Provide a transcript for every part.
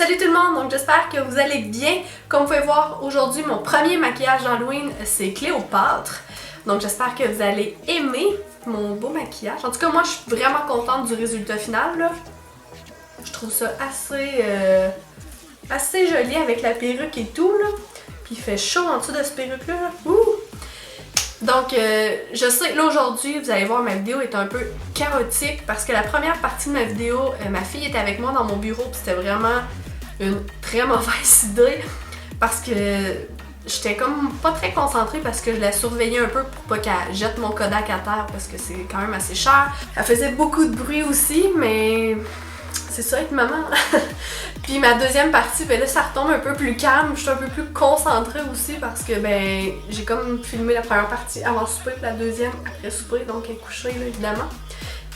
Salut tout le monde, donc j'espère que vous allez bien. Comme vous pouvez voir, aujourd'hui mon premier maquillage d'Halloween c'est Cléopâtre. Donc j'espère que vous allez aimer mon beau maquillage. En tout cas moi je suis vraiment contente du résultat final là. Je trouve ça assez joli avec la perruque et tout là. Puis il fait chaud en dessous de cette perruque là. Ouh! Donc, je sais, là aujourd'hui, vous allez voir, ma vidéo est un peu chaotique parce que la première partie de ma vidéo, ma fille était avec moi dans mon bureau puis c'était vraiment une très mauvaise idée parce que j'étais comme pas très concentrée parce que je la surveillais un peu pour pas qu'elle jette mon Kodak à terre parce que c'est quand même assez cher. Elle faisait beaucoup de bruit aussi, mais c'est ça être maman. Puis ma deuxième partie, ben là ça retombe un peu plus calme, je suis un peu plus concentrée aussi parce que ben j'ai comme filmé la première partie avant souper puis la deuxième après souper, donc elle est couchée là évidemment.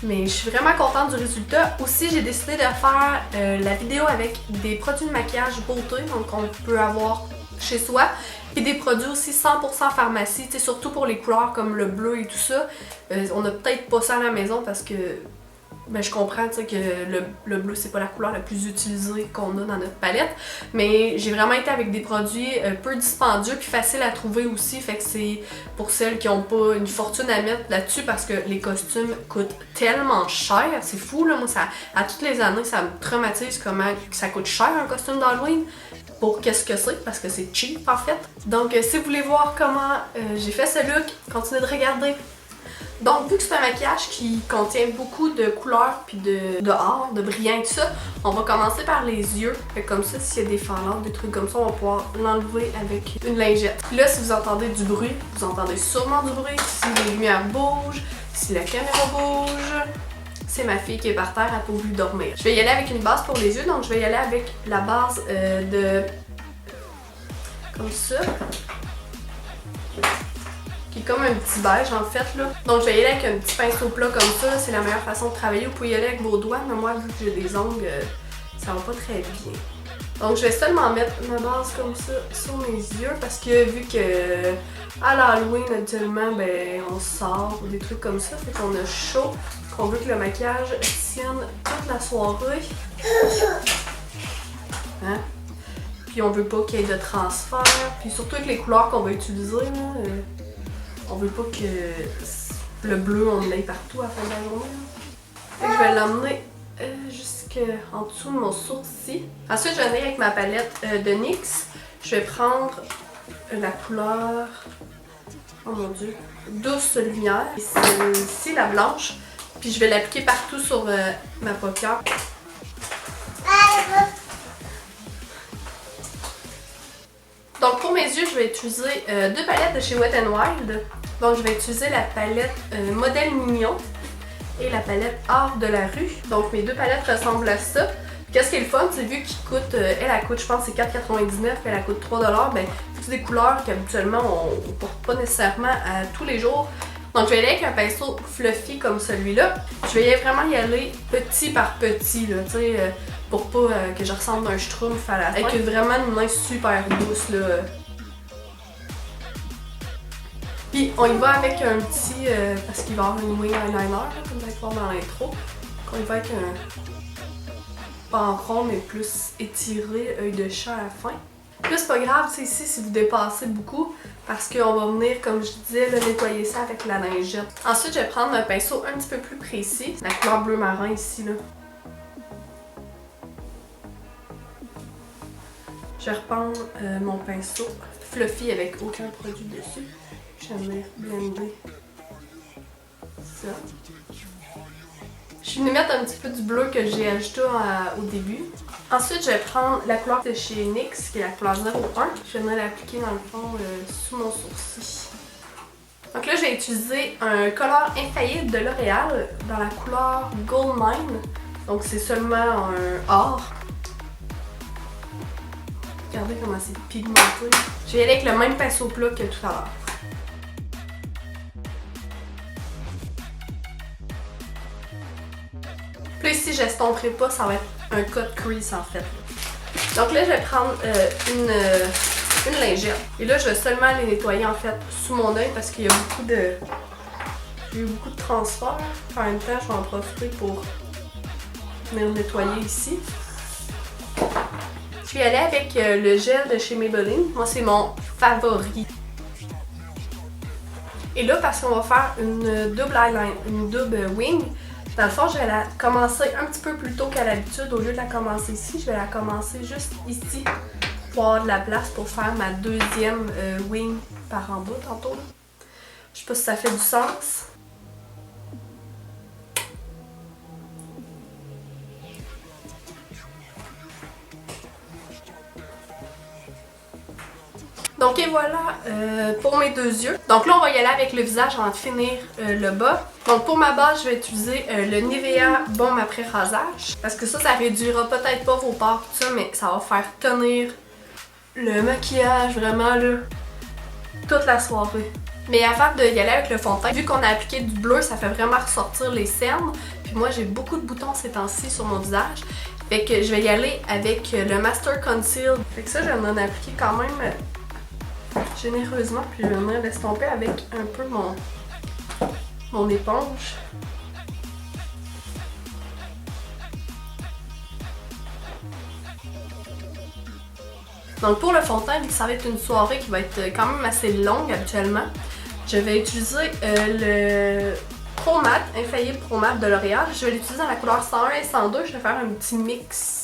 Mais je suis vraiment contente du résultat. Aussi j'ai décidé de faire la vidéo avec des produits de maquillage beauté, donc on peut avoir chez soi. Et des produits aussi 100% pharmacie, surtout pour les couleurs comme le bleu et tout ça. On a peut-être pas ça à la maison parce que ben, je comprends que le bleu c'est pas la couleur la plus utilisée qu'on a dans notre palette, mais j'ai vraiment été avec des produits peu dispendieux puis faciles à trouver aussi, fait que c'est pour celles qui ont pas une fortune à mettre là-dessus parce que les costumes coûtent tellement cher, c'est fou là, moi ça, à toutes les années ça me traumatise comment ça coûte cher un costume d'Halloween. Pour qu'est-ce que c'est, parce que c'est cheap en fait. Donc si vous voulez voir comment j'ai fait ce look, continuez de regarder. Donc vu que c'est un maquillage qui contient beaucoup de couleurs puis de or, de brillant et tout ça, on va commencer par les yeux. Fait que comme ça, s'il y a des fallants, des trucs comme ça, on va pouvoir l'enlever avec une lingette. Puis là, si vous entendez du bruit, vous entendez sûrement du bruit. Si les lumières bougent, si la caméra bouge, c'est ma fille qui est par terre, elle n'a pas voulu dormir. Je vais y aller avec une base pour les yeux, donc je vais y aller avec la base comme ça. Qui est comme un petit beige en fait là. Donc je vais y aller avec un petit pinceau plat comme ça, c'est la meilleure façon de travailler. Vous pouvez y aller avec vos doigts, mais moi vu que j'ai des ongles, ça va pas très bien. Donc je vais seulement mettre ma base comme ça sur mes yeux parce que vu que à l'Halloween habituellement ben on sort ou des trucs comme ça, fait qu'on a chaud, qu'on veut que le maquillage tienne toute la soirée. Hein? Puis on veut pas qu'il y ait de transfert, puis surtout avec les couleurs qu'on va utiliser là, on veut pas que le bleu on l'aille partout à la fin de la journée. Fait que je vais l'emmener jusqu'en dessous de mon sourcil. Ensuite je vais venir avec ma palette de NYX. Je vais prendre la couleur, oh mon dieu, douce lumière. Et celle-ci, la blanche. Puis je vais l'appliquer partout sur ma paupière. Donc pour mes yeux, je vais utiliser deux palettes de chez Wet n Wild. Donc je vais utiliser la palette Modèle Mignon et la palette Art de la rue. Donc mes deux palettes ressemblent à ça. Qu'est-ce qui est le fun, c'est vu qu'il coûte, elle coûte je pense c'est 4,99, elle coûte 3$, ben c'est des couleurs qu'habituellement on porte pas nécessairement à tous les jours. Donc je vais y aller avec un pinceau fluffy comme celui-là. Je vais vraiment y aller petit par petit là, tu sais, pour pas que je ressemble à un schtroumpf à la fin. Avec vraiment une main super douce là. Puis on y va avec un petit, parce qu'il va y avoir une wing eyeliner là, comme vous allez voir dans l'intro. On y va avec un pas en rond mais plus étiré, œil de chat à la fin. Puis c'est pas grave, c'est ici si vous dépassez beaucoup parce qu'on va venir, comme je disais, là, nettoyer ça avec la lingette. Ensuite, je vais prendre un pinceau un petit peu plus précis, la couleur bleu marin ici là. Je vais reprendre mon pinceau fluffy avec aucun produit dessus. Je vais venir blender ça. Je suis venue mettre un petit peu du bleu que j'ai ajouté au début. Ensuite, je vais prendre la couleur de chez NYX, qui est la couleur 01. Je vais venir l'appliquer dans le fond sous mon sourcil. Donc là, je vais utiliser un color infaillible de L'Oréal dans la couleur Gold Mine. Donc c'est seulement un or. Regardez comment c'est pigmenté. Je vais y aller avec le même pinceau plat que tout à l'heure. Puis ici, j'estomperai pas, ça va être un cut crease en fait. Donc là, je vais prendre une lingette. Et là, je vais seulement les nettoyer en fait sous mon œil parce qu'il y a j'ai eu beaucoup de transfert. En même temps, je vais en profiter pour venir nettoyer ici. Je vais aller avec le gel de chez Maybelline. Moi, c'est mon favori. Et là, parce qu'on va faire une double eyeliner, une double wing, dans le fond, je vais la commencer un petit peu plus tôt qu'à l'habitude. Au lieu de la commencer ici, je vais la commencer juste ici pour avoir de la place pour faire ma deuxième wing par en bas tantôt. Là. Je sais pas si ça fait du sens. Donc et voilà pour mes deux yeux. Donc là on va y aller avec le visage avant de finir le bas. Donc pour ma base je vais utiliser le Nivea Baume après rasage. Parce que ça réduira peut-être pas vos pores tout ça, mais ça va faire tenir le maquillage vraiment là toute la soirée. Mais avant de y aller avec le fond de teint, vu qu'on a appliqué du bleu, ça fait vraiment ressortir les cernes. Puis moi j'ai beaucoup de boutons ces temps-ci sur mon visage. Fait que je vais y aller avec le Master Conceal. Fait que ça je vais en appliquer quand même généreusement, puis je vais venir l'estomper avec un peu mon éponge. Donc pour le fond de teint, vu que ça va être une soirée qui va être quand même assez longue habituellement, je vais utiliser le Pro Matte, Infaillible Pro Matte de L'Oréal. Je vais l'utiliser dans la couleur 101 et 102. Je vais faire un petit mix.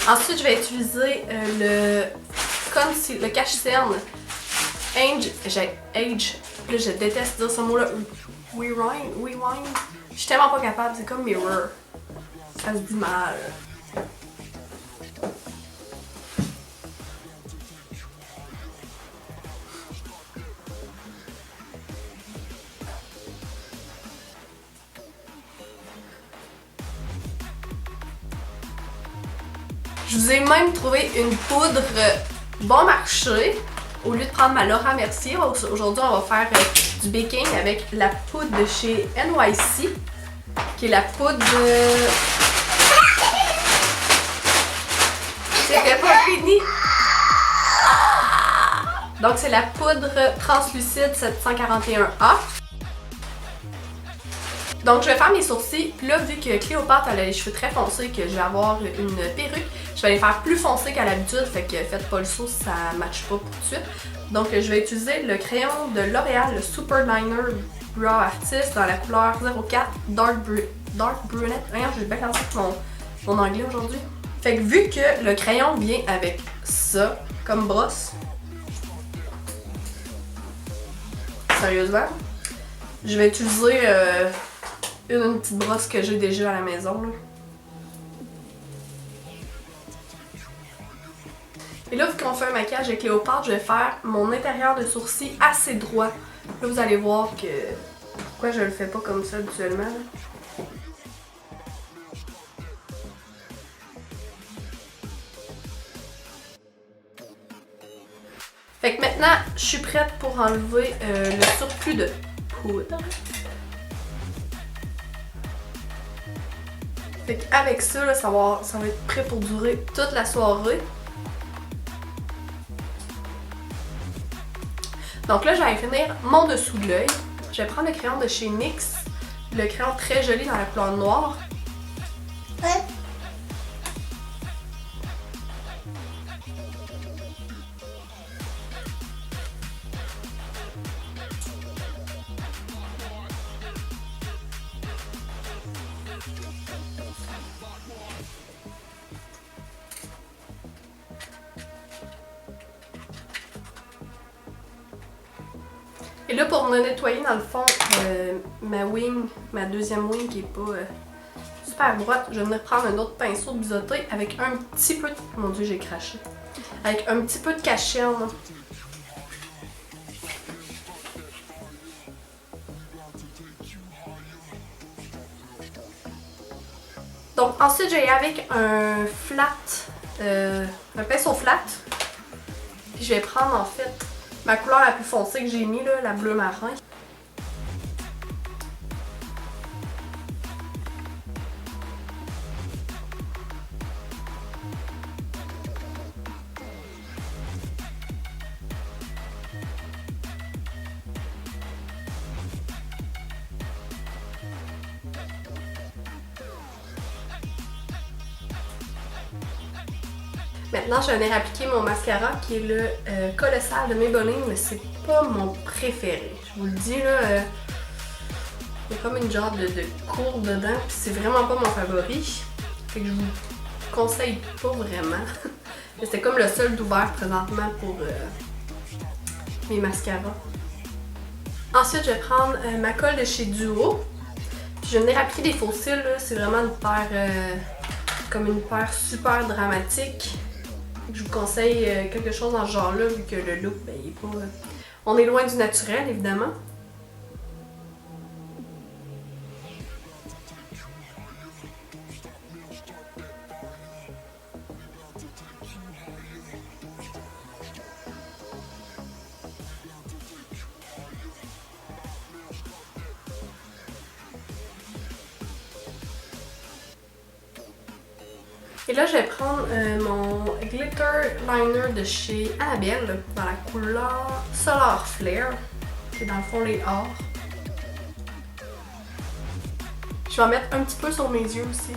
Ensuite, je vais utiliser le cache-cerne Age. Là, je déteste dire ce mot-là. Rewind. Je suis tellement pas capable, c'est comme mirror. Ça se dit mal. Je vous ai même trouvé une poudre bon marché. Au lieu de prendre ma Laura Mercier, aujourd'hui on va faire du baking avec la poudre de chez NYC, qui est la poudre C'était pas fini! Donc c'est la poudre translucide 741A. Donc je vais faire mes sourcils, puis là vu que Cléopâtre elle a les cheveux très foncés, que je vais avoir une perruque, je vais les faire plus foncés qu'à l'habitude, fait que faites pas le saut si ça matche pas pour tout de suite. Donc je vais utiliser le crayon de L'Oréal, le Super Liner Brow Artist dans la couleur 04 Dark Brunette. Regarde, j'ai bien cassé mon anglais aujourd'hui. Fait que vu que le crayon vient avec ça comme brosse, sérieusement, je vais utiliser une petite brosse que j'ai déjà à la maison. Là. Et là, vu qu'on fait un maquillage avec Cléopâtre, je vais faire mon intérieur de sourcil assez droit. Là, vous allez voir que pourquoi je le fais pas comme ça habituellement. Là. Fait que maintenant, je suis prête pour enlever le surplus de poudre. Fait qu'avec ça, là, ça va être prêt pour durer toute la soirée. Donc là, je vais finir mon dessous de l'œil. Je vais prendre le crayon de chez NYX, le crayon très joli dans la couleur noire. Ouais. Et là, pour me nettoyer, dans le fond, ma deuxième wing qui est pas super droite, je vais venir prendre un autre pinceau de biseauté avec un petit peu de... Mon Dieu, j'ai craché. Avec un petit peu de cachet. Donc, ensuite, je vais y aller avec un pinceau flat. Puis je vais prendre, en fait, ma couleur la plus foncée que j'ai mis, là, la bleu marin. Maintenant, je vais venir appliquer mon mascara qui est le Colossal de Maybelline, mais c'est pas mon préféré. Je vous le dis là, il y a comme une genre de courbe dedans, puis c'est vraiment pas mon favori. Fait que je vous conseille pas vraiment. C'est comme le seul d'ouvert présentement pour mes mascaras. Ensuite, je vais prendre ma colle de chez Duo. Puis je vais venir appliquer des faux cils. C'est vraiment une paire, comme une paire super dramatique. Je vous conseille quelque chose dans ce genre-là, vu que le look, ben, il est pas... on est loin du naturel, évidemment. Et là, je vais prendre mon glitter liner de chez Annabelle dans la couleur Solar Flare. C'est dans le fond les ors. Je vais en mettre un petit peu sur mes yeux aussi.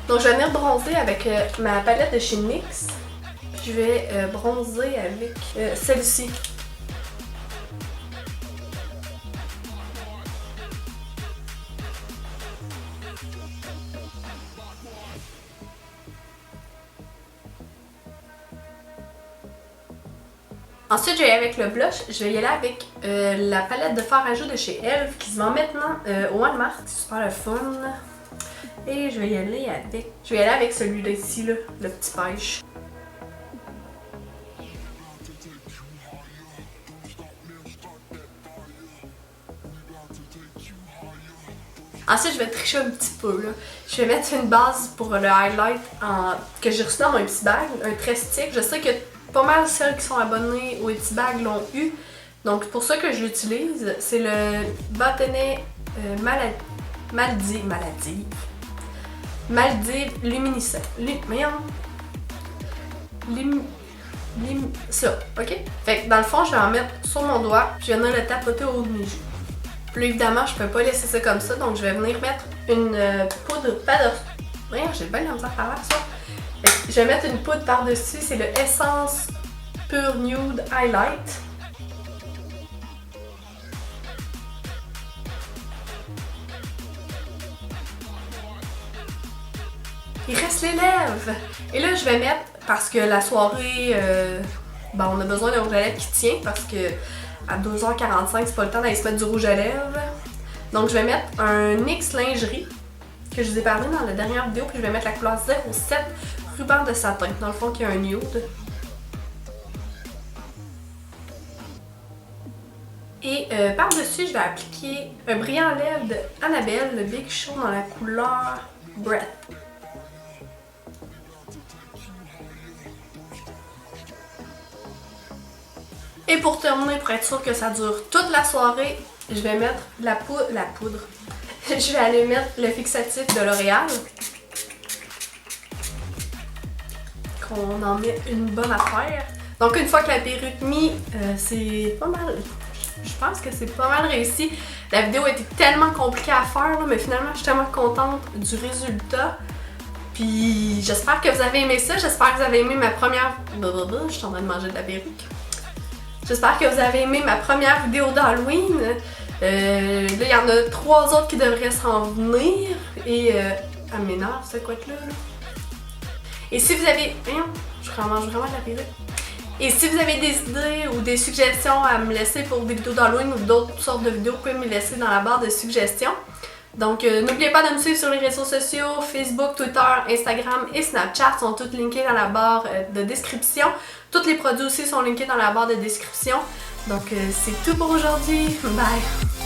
Donc, je vais venir bronzer avec ma palette de chez NYX. Je vais bronzer avec celle-ci. Ensuite, je vais y aller avec le blush. Je vais y aller avec la palette de fard à joues de chez Elf qui se vend maintenant au Walmart. C'est super le fun. Et je vais y aller avec celui-là ici, là, le petit pêche. Ensuite, je vais tricher un petit peu. Là. Je vais mettre une base pour le highlight que j'ai reçu dans mon Ipsy Bag, un très stick. Je sais que pas mal celles qui sont abonnées au Ipsy Bag l'ont eu. Donc, pour ça que je l'utilise, c'est le Botany Maldive Luminescent. Ça, ok? Fait que dans le fond, je vais en mettre sur mon doigt, puis je vais venir le tapoter au haut de mes joues. Puis là, évidemment, je peux pas laisser ça comme ça, donc je vais venir mettre une poudre par-dessus. Voyons, j'ai bien la misère par là, ça. Fait que je vais mettre une poudre par-dessus, c'est le Essence Pure Nude Highlight. Il reste les lèvres! Et là, je vais mettre, parce que la soirée, ben, on a besoin d'un rouge à lèvres qui tient, parce que à 2h45, c'est pas le temps d'aller se mettre du rouge à lèvres. Donc, je vais mettre un NYX lingerie, que je vous ai parlé dans la dernière vidéo, puis je vais mettre la couleur 07 ruban de satin, dans le fond, qui est un nude. Et par-dessus, je vais appliquer un brillant lèvres de Annabelle, le Big Show, dans la couleur Breath. Et pour terminer, pour être sûr que ça dure toute la soirée, je vais mettre la poudre. Je vais aller mettre le fixatif de L'Oréal. Qu'on en met une bonne affaire. Donc une fois que la perruque mise, c'est pas mal. Je pense que c'est pas mal réussi. La vidéo était tellement compliquée à faire, là, mais finalement je suis tellement contente du résultat. Puis j'espère que vous avez aimé ça. J'espère que vous avez aimé ma première... Je suis en train de manger de la perruque. J'espère que vous avez aimé ma première vidéo d'Halloween. Là, il y en a 3 autres qui devraient s'en venir. Et elle m'énerve, ce couette-là. Et si vous avez... je mange vraiment de la perruque. Et si vous avez des idées ou des suggestions à me laisser pour des vidéos d'Halloween ou d'autres sortes de vidéos, vous pouvez me laisser dans la barre de suggestions. Donc, n'oubliez pas de me suivre sur les réseaux sociaux, Facebook, Twitter, Instagram et Snapchat sont tous linkés dans la barre de description. Tous les produits aussi sont linkés dans la barre de description. Donc, c'est tout pour aujourd'hui. Bye!